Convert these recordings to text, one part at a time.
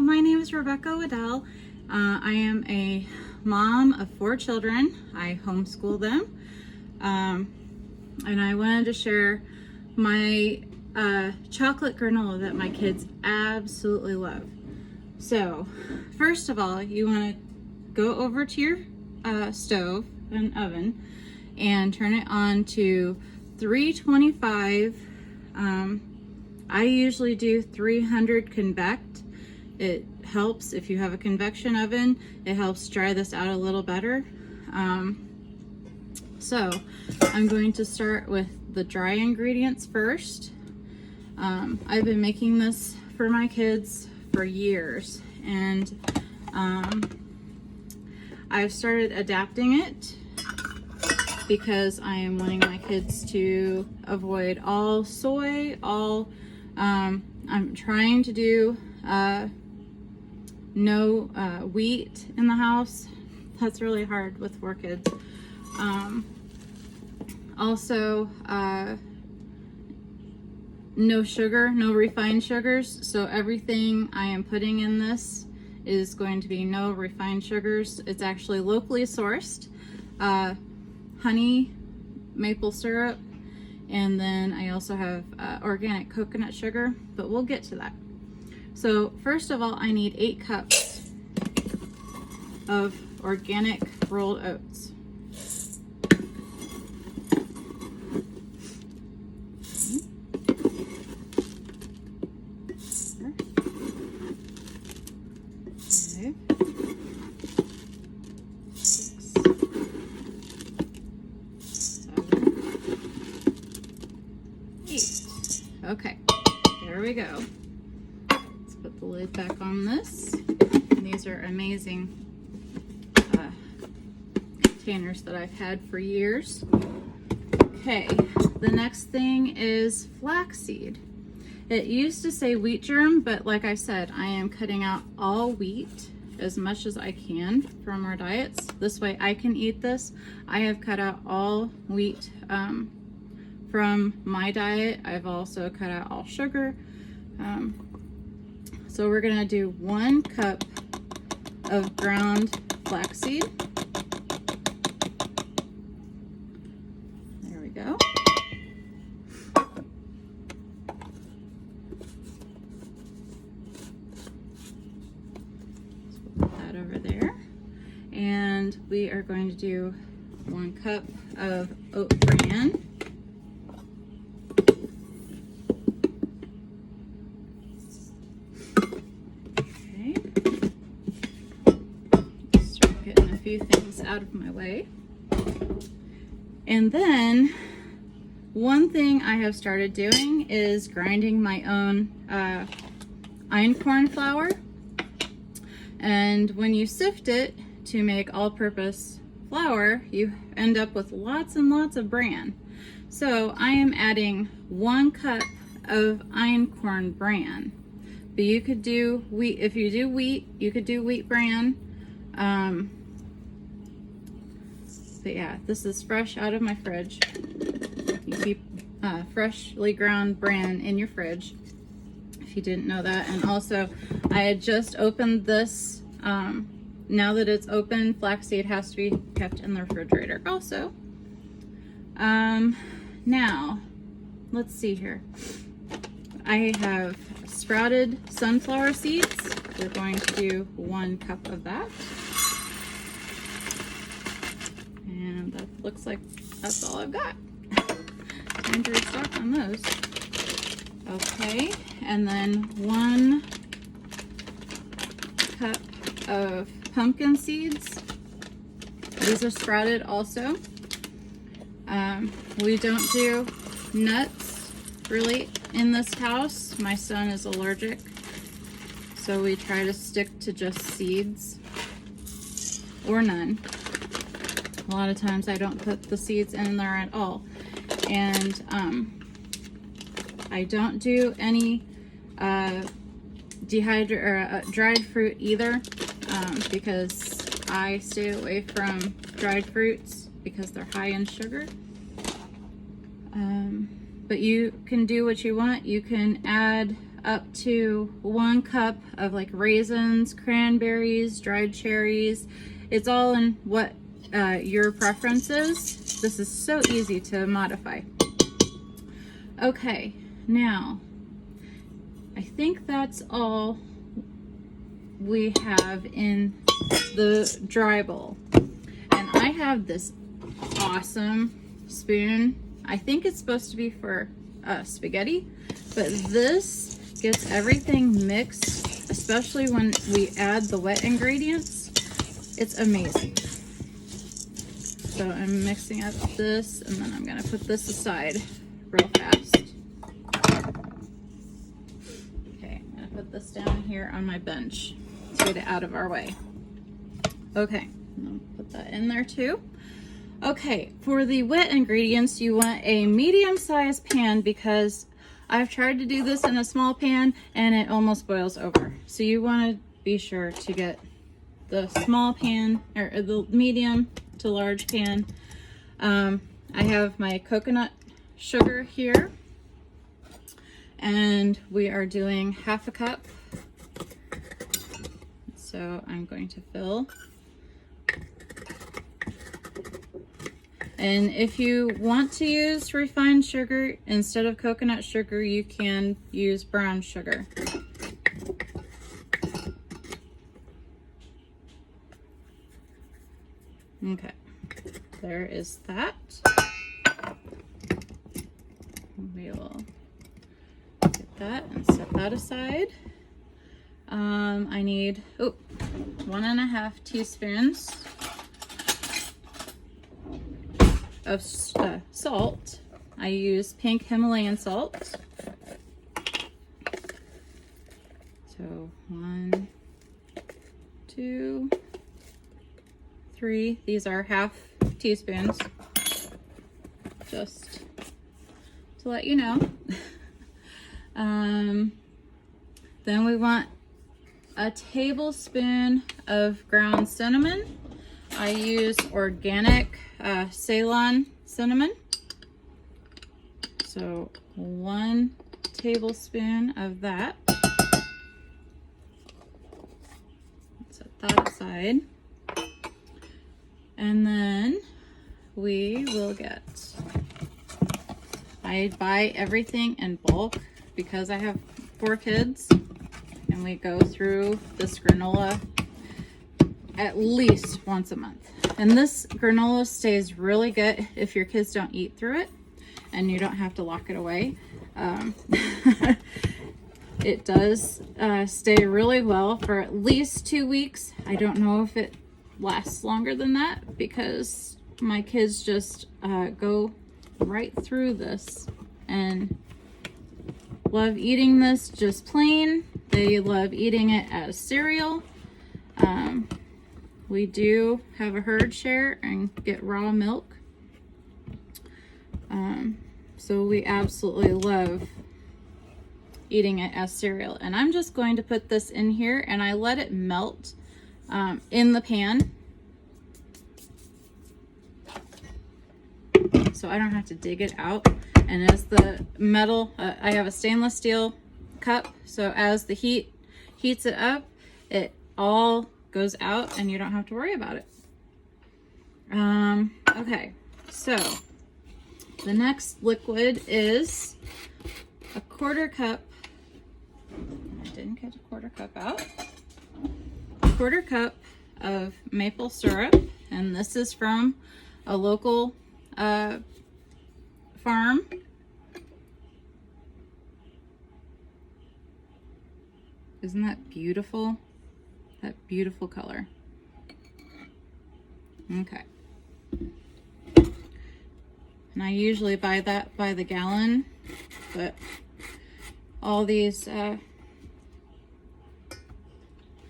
my name is Rebecca Waddell. I am a mom of 4 children. I homeschool them. And I wanted to share my chocolate granola that my kids absolutely love. So, first of all, you want to go over to your stove and oven and turn it on to 325. I usually do 300 convect. It helps if you have a convection oven. It helps dry this out a little better. So I'm going to start with the dry ingredients first. I've been making this for my kids for years, and I've started adapting it because I am wanting my kids to avoid all soy, I'm trying to do no wheat in the house. That's really hard with 4 kids. Also, no sugar, no refined sugars. So everything I am putting in this is going to be no refined sugars. It's actually locally sourced. Honey, maple syrup, and then I also have organic coconut sugar, but we'll get to that. So first of all, I need 8 cups of organic rolled oats. Okay. 6, 7, 8. Okay, there we go. Let's put the lid back on this. And these are amazing containers that I've had for years. Okay, the next thing is flaxseed. It used to say wheat germ, but like I said, I am cutting out all wheat as much as I can from our diets. This way I can eat this. I have cut out all wheat from my diet. I've also cut out all sugar. So we're gonna do 1 cup of ground flaxseed. There we go. Over there, and we are going to do 1 cup of oat bran. Okay, start getting a few things out of my way, and then one thing I have started doing is grinding my own einkorn flour. And when you sift it to make all-purpose flour, you end up with lots and lots of bran. So I am adding 1 cup of einkorn bran. But you could do wheat. If you do wheat, you could do wheat bran. But yeah, this is fresh out of my fridge. You keep freshly ground bran in your fridge, if you didn't know that. And also, I had just opened this. Now that it's open, flaxseed has to be kept in the refrigerator also. Now, let's see here. I have sprouted sunflower seeds. We're going to do 1 cup of that. And that looks like that's all I've got. Time to restock on those. Okay, and then 1 cup of pumpkin seeds. These are sprouted also. We don't do nuts really in this house. My son is allergic, so we try to stick to just seeds or none. A lot of times I don't put the seeds in there at all. And I don't do any dried fruit either, because I stay away from dried fruits because they're high in sugar. But you can do what you want. You can add up to 1 cup of like raisins, cranberries, dried cherries. It's all in what your preference is. This is so easy to modify. Okay, now I think that's all we have in the dry bowl. And I have this awesome spoon. I think it's supposed to be for spaghetti, but this gets everything mixed, especially when we add the wet ingredients. It's amazing. So I'm mixing up this, and then I'm gonna put this aside real fast. Okay, I'm gonna put this down here on my bench to get it out of our way. Okay, I'll put that in there too. Okay, for the wet ingredients, you want a medium-sized pan because I've tried to do this in a small pan and it almost boils over. So you want to be sure to get the small pan, or the medium to large pan. I have my coconut sugar here, and we are doing 1/2 cup. So I'm going to fill. And if you want to use refined sugar instead of coconut sugar, you can use brown sugar. Okay, there is that. We will get that and set that aside. I need 1.5 teaspoons of salt. I use pink Himalayan salt. So 1, 2, 3. These are 1/2 teaspoons, just to let you know. Then we want a tablespoon of ground cinnamon. I use organic Ceylon cinnamon. So 1 tablespoon of that. Set that aside. And then we will get, I buy everything in bulk because I have 4 kids and we go through this granola at least once a month. And this granola stays really good if your kids don't eat through it and you don't have to lock it away. It does stay really well for at least 2 weeks. I don't know if it lasts longer than that because my kids just go right through this and love eating this just plain. They love eating it as cereal. We do have a herd share and get raw milk. So we absolutely love eating it as cereal. And I'm just going to put this in here and I let it melt in the pan. So I don't have to dig it out. And as the metal, I have a stainless steel cup. So as the heat heats it up, it all goes out and you don't have to worry about it. Okay, so the next liquid is a 1/4 cup. I didn't get a 1/4 cup out. 1/4 cup of maple syrup, and this is from a local farm. Isn't that beautiful? That beautiful color. Okay. And I usually buy that by the gallon, but all these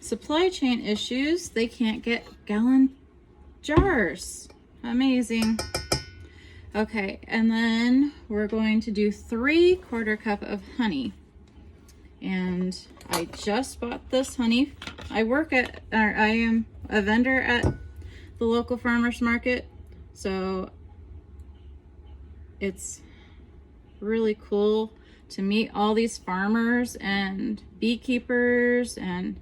supply chain issues, they can't get gallon jars. Amazing. Okay, and then we're going to do 3/4 cup of honey. And I just bought this honey. I am a vendor at the local farmers market, so it's really cool to meet all these farmers and beekeepers and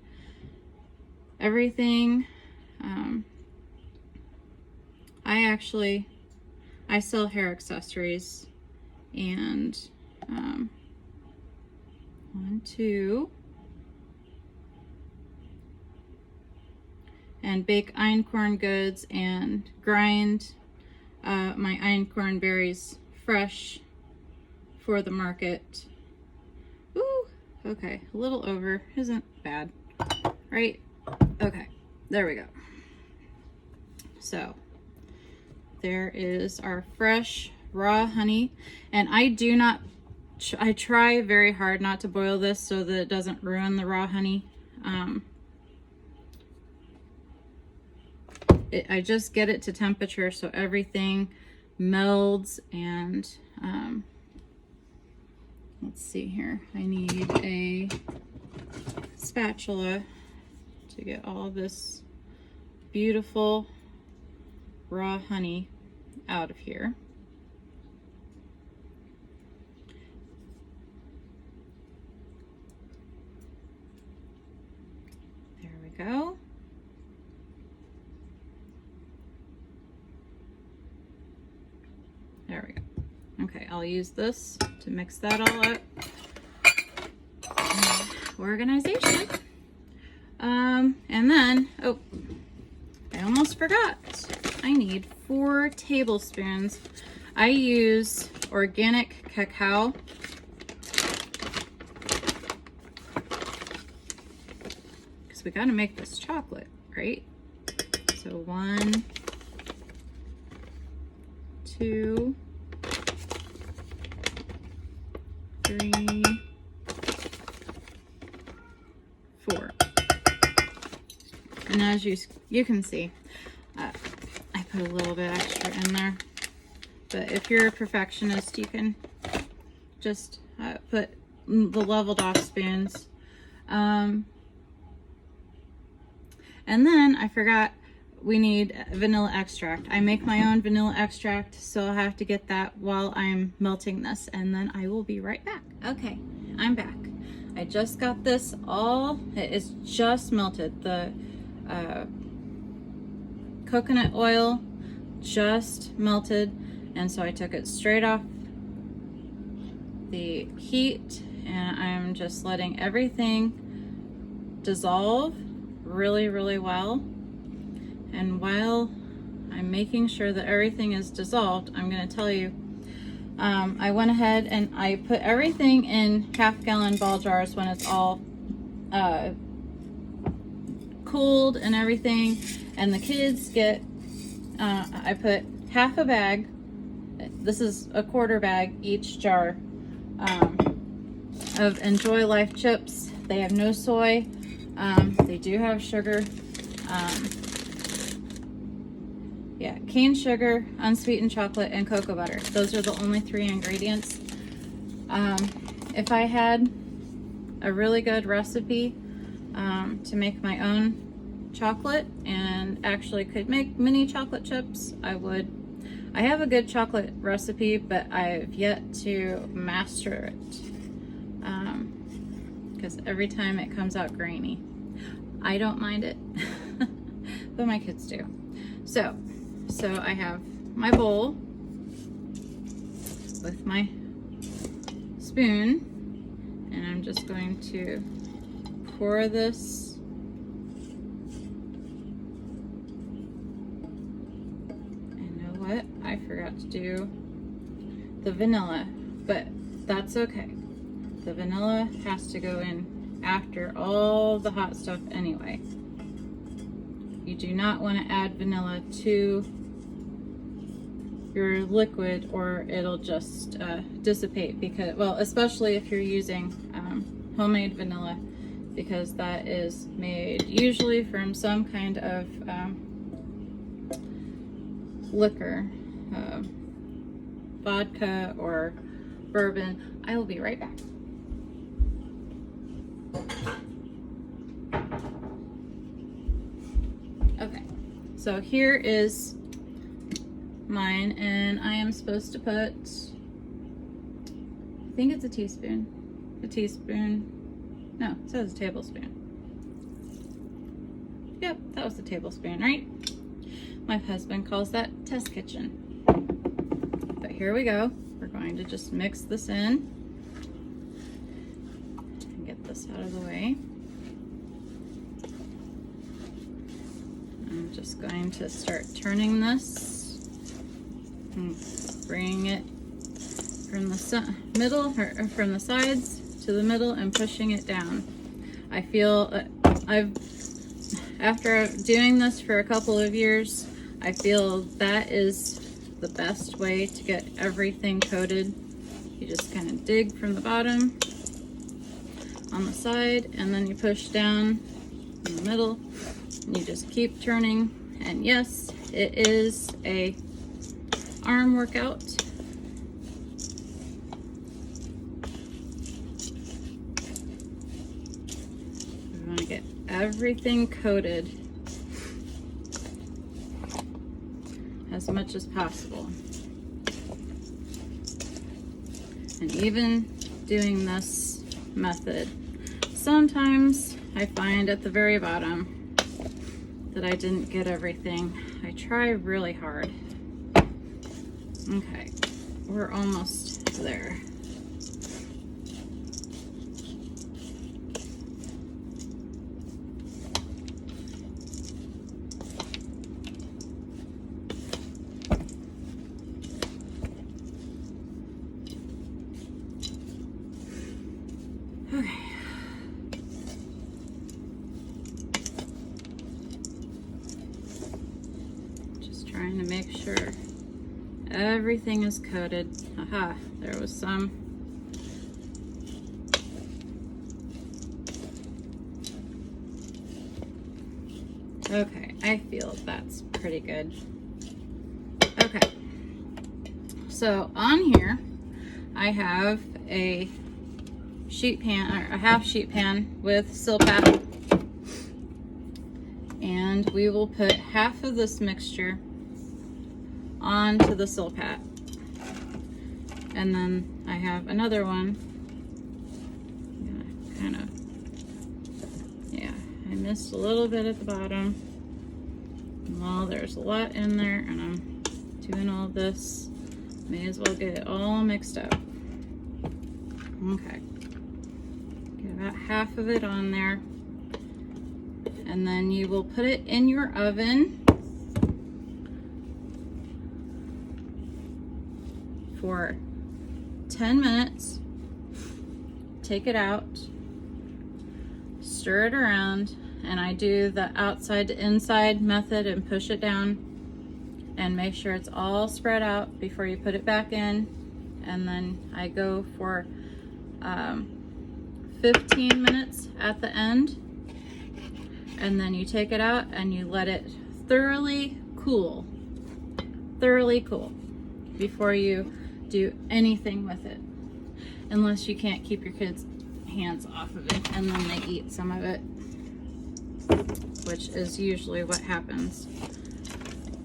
everything. I sell hair accessories, and 1, 2, and bake einkorn goods and grind my einkorn berries fresh for the market. Ooh, okay, a little over, isn't bad, right? Okay, there we go. So there is our fresh raw honey, and I try very hard not to boil this so that it doesn't ruin the raw honey. I just get it to temperature so everything melds, and let's see here. I need a spatula to get all this beautiful raw honey out of here. There we go. There we go. Okay, I'll use this to mix that all up. Organization. And then, oh, I almost forgot. I need 4 tablespoons. I use organic cacao. Because we gotta make this chocolate, right? So 1, 2, 3, 4. And as you can see, I put a little bit extra in there. But if you're a perfectionist, you can just put the leveled off spoons. And then I forgot, we need vanilla extract. I make my own vanilla extract, so I'll have to get that while I'm melting this, and then I will be right back. Okay, I'm back. I just got this all, it is just melted. The coconut oil just melted, and so I took it straight off the heat, and I'm just letting everything dissolve really, really well. And while I'm making sure that everything is dissolved, I'm going to tell you, I went ahead and I put everything in half-gallon ball jars when it's all cooled and everything. And the kids get, I put half a bag, this is a quarter bag each jar, of Enjoy Life chips. They have no soy, they do have sugar. Yeah, cane sugar, unsweetened chocolate, and cocoa butter. Those are the only 3 ingredients. If I had a really good recipe to make my own chocolate and actually could make mini chocolate chips, I would. I have a good chocolate recipe, but I've yet to master it because every time it comes out grainy. I don't mind it, but my kids do. So I have my bowl with my spoon, and I'm just going to pour this and know what? I forgot to do the vanilla, but that's okay. The vanilla has to go in after all the hot stuff anyway. You do not want to add vanilla to your liquid or it'll just dissipate, because, well, especially if you're using homemade vanilla, because that is made usually from some kind of liquor, vodka or bourbon. I will be right back. Okay, so here is mine, and I am supposed to put think it's a teaspoon. A teaspoon. No, it says a tablespoon. Yep, that was a tablespoon, right? My husband calls that test kitchen. But here we go. We're going to just mix this in and get this out of the way. I'm just going to start turning this and bringing it from the middle, or from the sides to the middle, and pushing it down. I feel after doing this for a couple of years, I feel that is the best way to get everything coated. You just kind of dig from the bottom on the side, and then you push down in the middle, and you just keep turning. And yes, it is a arm workout. We want to get everything coated as much as possible. And even doing this method, sometimes I find at the very bottom that I didn't get everything. I try really hard. Okay, we're almost there. Okay. Just trying to make sure everything is coated. Aha, there was some. Okay, I feel that's pretty good. Okay, so on here I have a sheet pan, or a half sheet pan with silpat, and we will put half of this mixture onto the silpat, and then I have another one. I'm gonna kind of, yeah, I missed a little bit at the bottom. Well, there's a lot in there, and I'm doing all this. May as well get it all mixed up. Okay. About half of it on there, and then you will put it in your oven for 10 minutes. Take it out, stir it around, and I do the outside to inside method and push it down and make sure it's all spread out before you put it back in. And then I go for 15 minutes at the end, and then you take it out and you let it thoroughly cool before you do anything with it, unless you can't keep your kids' hands off of it and then they eat some of it, which is usually what happens.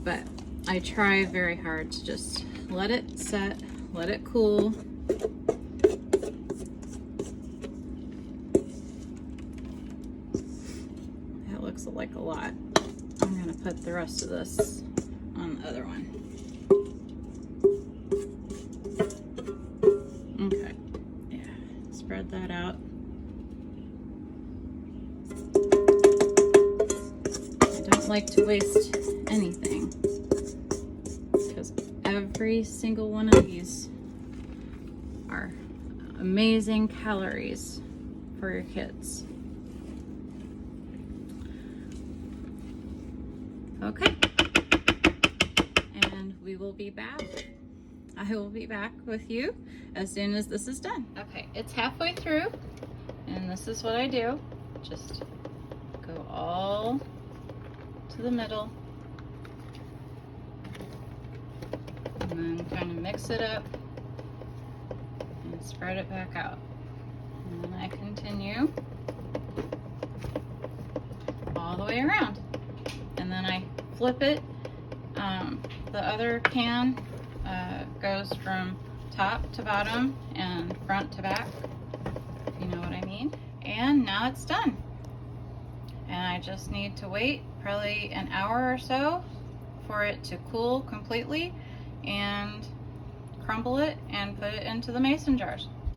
But I try very hard to just let it set, let it cool. Like a lot. I'm gonna put the rest of this on the other one. Okay, yeah, spread that out. I don't like to waste anything because every single one of these are amazing calories for your kids. Okay, and we will be back. I will be back with you as soon as this is done. Okay, it's halfway through, and this is what I do. Just go all to the middle, and then kind of mix it up and spread it back out. And then I continue all the way around. And then I flip it. The other pan goes from top to bottom and front to back, if you know what I mean. And now it's done. And I just need to wait probably an hour or so for it to cool completely and crumble it and put it into the mason jars.